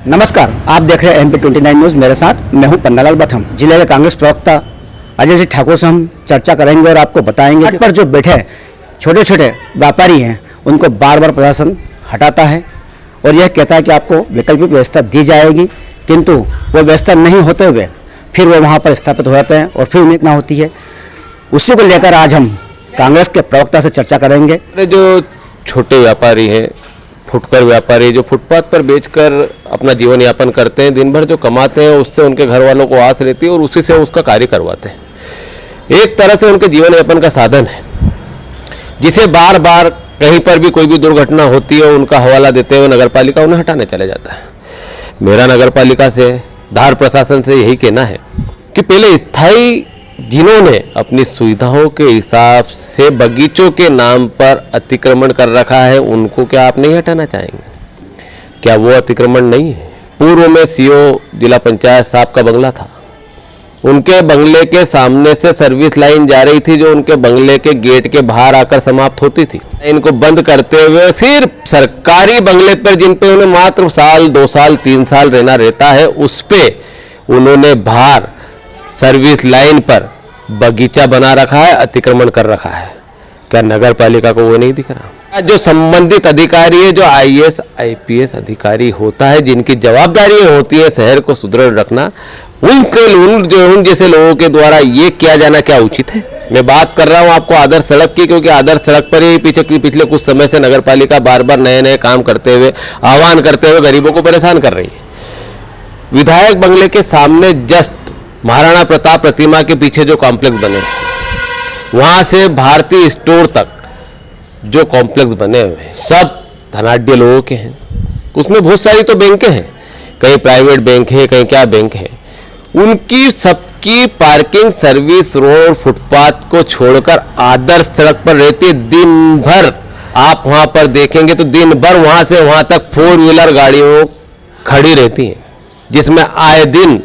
नमस्कार, आप देख रहे हैं MP29 न्यूज़। मेरे साथ मैं हूं पन्नालाल बथम। जिले के कांग्रेस प्रवक्ता अजय सिंह ठाकुर से हम चर्चा करेंगे और आपको बताएंगे कि पर जो बैठे छोटे छोटे व्यापारी हैं उनको बार बार प्रशासन हटाता है और यह कहता है कि आपको वैकल्पिक व्यवस्था दी जाएगी, किंतु वो व्यवस्था नहीं होते हुए फिर वो वहाँ पर स्थापित हो जाते हैं और फिर उम्मीद ना होती है। उसी को लेकर आज हम कांग्रेस के प्रवक्ता से चर्चा करेंगे। जो छोटे व्यापारी हैं, फुटकर व्यापारी जो फुटपाथ पर बेचकर अपना जीवन यापन करते हैं, दिन भर जो कमाते हैं उससे उनके घर वालों को आस रहती है और उसी से उसका कार्य करवाते हैं। एक तरह से उनके जीवन यापन का साधन है, जिसे बार बार कहीं पर भी कोई भी दुर्घटना होती है उनका हवाला देते हुए नगरपालिका उन्हें हटाने चले जाता है। मेरा नगरपालिका से, धार प्रशासन से यही कहना है कि पहले स्थायी जिन्होंने अपनी सुविधाओं के हिसाब से बगीचों के नाम पर अतिक्रमण कर रखा है उनको क्या आप नहीं हटाना चाहेंगे? क्या वो अतिक्रमण नहीं है? पूर्व में सीओ जिला पंचायत साहब का बंगला था, उनके बंगले के सामने से सर्विस लाइन जा रही थी जो उनके बंगले के गेट के बाहर आकर समाप्त होती थी। इनको बंद करते हुए सिर्फ सरकारी बंगले पर जिन पे उन्हें मात्र साल, 2 साल, 3 साल रहना रहता है, उस पे उन्होंने बाहर सर्विस लाइन पर बगीचा बना रखा है, अतिक्रमण कर रखा है। क्या नगर पालिका को वो नहीं दिख रहा? जो संबंधित अधिकारी है, जो IAS IPS अधिकारी होता है, जिनकी जवाबदारी होती है शहर को सुदृढ़ रखना, उन जैसे लोगों के द्वारा ये किया जाना क्या उचित है? मैं बात कर रहा हूँ आपको आदर्श सड़क की, क्योंकि आदर्श सड़क पर ही पिछले कुछ समय से नगर पालिका बार बार नए नए काम करते हुए, आह्वान करते हुए गरीबों को परेशान कर रही है। विधायक बंगले के सामने जस्ट महाराणा प्रताप प्रतिमा के पीछे जो कॉम्प्लेक्स बने हैं, वहाँ से भारतीय स्टोर तक जो कॉम्प्लेक्स बने हुए हैं, सब धनाढ्य लोगों के हैं। उसमें बहुत सारी तो बैंकें हैं, कहीं प्राइवेट बैंक है, कहीं क्या बैंक है। उनकी सबकी पार्किंग सर्विस रोड फुटपाथ को छोड़कर आदर्श सड़क पर रहती है। दिन भर आप वहाँ पर देखेंगे तो दिन भर वहाँ से वहाँ तक 4 व्हीलर गाड़ियों खड़ी रहती हैं, जिसमें आए दिन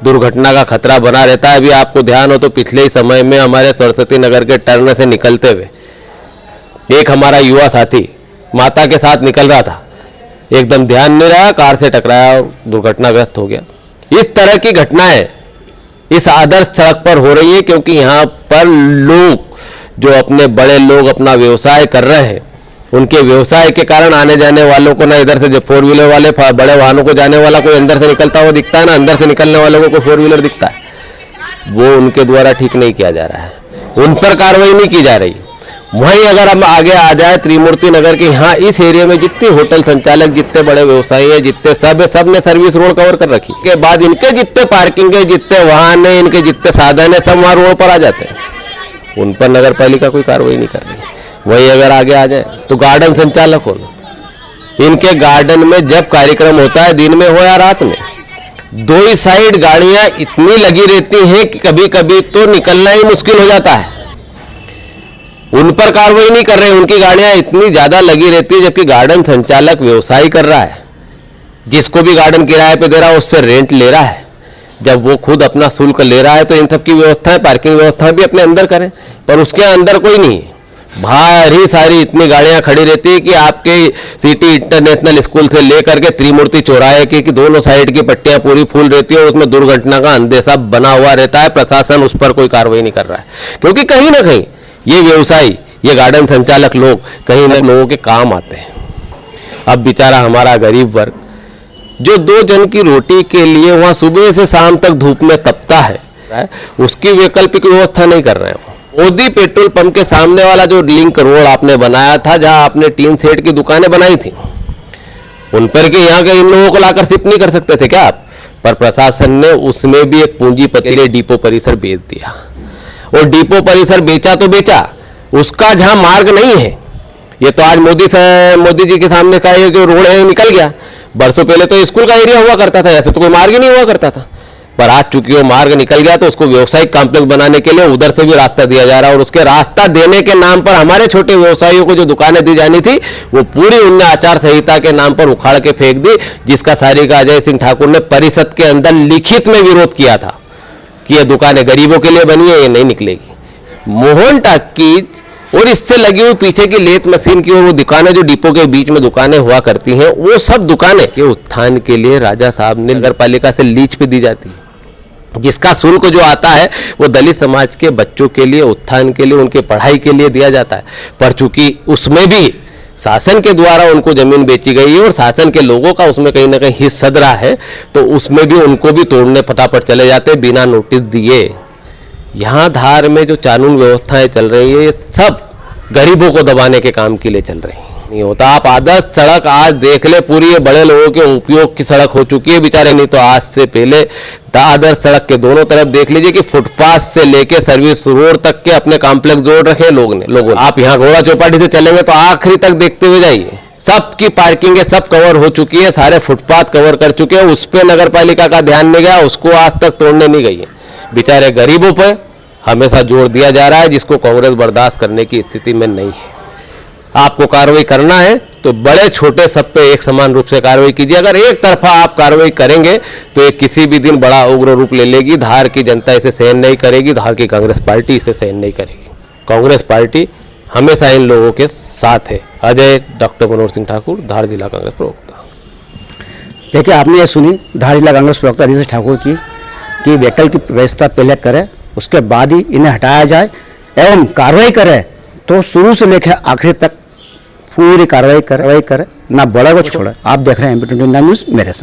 दुर्घटना का खतरा बना रहता है। अभी आपको ध्यान हो तो पिछले ही समय में हमारे सरस्वती नगर के टर्न से निकलते हुए एक हमारा युवा साथी माता के साथ निकल रहा था, एकदम ध्यान नहीं रहा, कार से टकराया और दुर्घटनाग्रस्त हो गया। इस तरह की घटनाएं इस आदर्श सड़क पर हो रही है, क्योंकि यहाँ पर लोग जो अपने बड़े लोग अपना व्यवसाय कर रहे हैं, उनके व्यवसाय के कारण आने जाने वालों को, ना इधर से जो 4 व्हीलर वाले बड़े वाहनों को जाने वाला कोई अंदर से निकलता हुआ दिखता है, ना अंदर से निकलने वालों को कोई 4 व्हीलर दिखता है। वो उनके द्वारा ठीक नहीं किया जा रहा है, उन पर कार्रवाई नहीं की जा रही। वहीं अगर हम आगे आ जाए त्रिमूर्ति नगर के, यहाँ इस एरिया में जितने होटल संचालक, जितने बड़े व्यवसायी है, जितने सब ने सर्विस रोड कवर कर रखी के बाद इनके जितने पार्किंग है, जितने वाहन है, इनके जितने साधन है, सब वहाँ रोड पर आ जाते हैं। उन पर नगर पालिका कोई कार्रवाई नहीं कर रही। वही अगर आगे आ जाए तो गार्डन संचालक हो, इनके गार्डन में जब कार्यक्रम होता है, दिन में हो या रात में, 2 ही साइड गाड़ियां इतनी लगी रहती हैं कि कभी कभी तो निकलना ही मुश्किल हो जाता है। उन पर कार्रवाई नहीं कर रहे, उनकी गाड़ियां इतनी ज्यादा लगी रहती है, जबकि गार्डन संचालक व्यवसाय कर रहा है, जिसको भी गार्डन किराए पे दे रहा है उससे रेंट ले रहा है। जब वो खुद अपना शुल्क ले रहा है तो इन सब की व्यवस्थाएं, पार्किंग व्यवस्था भी अपने अंदर करें, पर उसके अंदर कोई नहीं है। भारी सारी इतनी गाड़ियां खड़ी रहती है कि आपके सिटी इंटरनेशनल स्कूल से लेकर के त्रिमूर्ति चौराहे की दोनों साइड की पट्टियां पूरी फूल रहती है और उसमें दुर्घटना का अंदेशा बना हुआ रहता है। प्रशासन उस पर कोई कार्रवाई नहीं कर रहा है, क्योंकि कहीं ना कहीं ये व्यवसायी, ये गार्डन संचालक लोग कहीं ना लोगों के काम आते हैं। अब बेचारा हमारा गरीब वर्ग जो 2 जन की रोटी के लिए वहाँ सुबह से शाम तक धूप में तपता है, उसकी वैकल्पिक व्यवस्था नहीं कर रहे हैं। मोदी पेट्रोल पंप के सामने वाला जो लिंक रोड आपने बनाया था, जहां आपने टीन सेट की दुकानें बनाई थी, उन पर के यहाँ के इन लोगों को लाकर शिफ्ट नहीं कर सकते थे क्या आप? पर प्रशासन ने उसमें भी एक पूंजीपति ने डिपो परिसर बेच दिया। और डिपो परिसर बेचा तो बेचा, उसका जहां मार्ग नहीं है। ये तो आज मोदी जी के सामने का ये जो रोड है निकल गया। बरसों पहले तो स्कूल का एरिया हुआ करता था, ऐसे तो कोई मार्ग ही नहीं हुआ करता था, पर आज चूंकि वो मार्ग निकल गया तो उसको व्यावसायिक कॉम्प्लेक्स बनाने के लिए उधर से भी रास्ता दिया जा रहा है। और उसके रास्ता देने के नाम पर हमारे छोटे व्यवसायियों को जो दुकानें दी जानी थी, वो पूरी उनने आचार संहिता के नाम पर उखाड़ के फेंक दी, जिसका सारी का अजय सिंह ठाकुर ने परिषद के अंदर लिखित में विरोध किया था कि ये दुकानें गरीबों के लिए बनी है, ये नहीं निकलेगी। मोहन टाकीज और इससे लगी हुई पीछे की लेथ मशीन की और वो दुकानें जो डिपो के बीच में दुकानें हुआ करती हैं, वो सब दुकानें के उत्थान के लिए राजा साहब ने नगर पालिका से लीज पे दी जाती है, जिसका शुल्क जो आता है वो दलित समाज के बच्चों के लिए, उत्थान के लिए, उनके पढ़ाई के लिए दिया जाता है। पर चूंकि उसमें भी शासन के द्वारा उनको जमीन बेची गई है और शासन के लोगों का उसमें कहीं ना कहीं हिस्सा सद रहा है, तो उसमें भी उनको भी तोड़ने फटाफट चले जाते हैं बिना नोटिस दिए। यहाँ धार में जो कानून व्यवस्थाएं चल रही है, ये सब गरीबों को दबाने के काम के लिए चल रही है। नहीं होता। आप आदर्श सड़क आज देख ले, पूरी ये बड़े लोगों के उपयोग की सड़क हो चुकी है बेचारे। नहीं तो आज से पहले आदर्श सड़क के दोनों तरफ देख लीजिए कि फुटपाथ से लेके सर्विस रोड तक के अपने कॉम्प्लेक्स जोड़ रखे लोगों ने। आप यहाँ घोड़ा चौपाटी से चलेंगे तो आखिरी तक देखते हुए जाइए, सबकी पार्किंग है, सब कवर हो चुकी है, सारे फुटपाथ कवर कर चुके हैं। उस पर नगर पालिका का ध्यान नहीं गया, उसको आज तक तोड़ने नहीं गई है। बेचारे गरीबों पर हमेशा जोर दिया जा रहा है, जिसको कांग्रेस बर्दाश्त करने की स्थिति में नहीं है। आपको कार्रवाई करना है तो बड़े छोटे सब पे एक समान रूप से कार्रवाई कीजिए। अगर एक तरफा आप कार्रवाई करेंगे तो ये किसी भी दिन बड़ा उग्र रूप ले लेगी। धार की जनता इसे सहन नहीं करेगी, धार की कांग्रेस पार्टी इसे सहन नहीं करेगी। कांग्रेस पार्टी हमेशा इन लोगों के साथ है। अजय डॉक्टर मनोहर सिंह ठाकुर, धार जिला कांग्रेस प्रवक्ता। देखिए, आपने ये सुनी धार जिला कांग्रेस प्रवक्ता अजय ठाकुर की कि वैकल्पिक व्यवस्था पहले करे, उसके बाद ही इन्हें हटाया जाए एवं कार्रवाई करे तो शुरू से लेकर आखिर तक पूरी कार्रवाई करे, ना बड़ा को छोड़े। आप देख रहे हैं MP29 न्यूज़ मेरे साथ।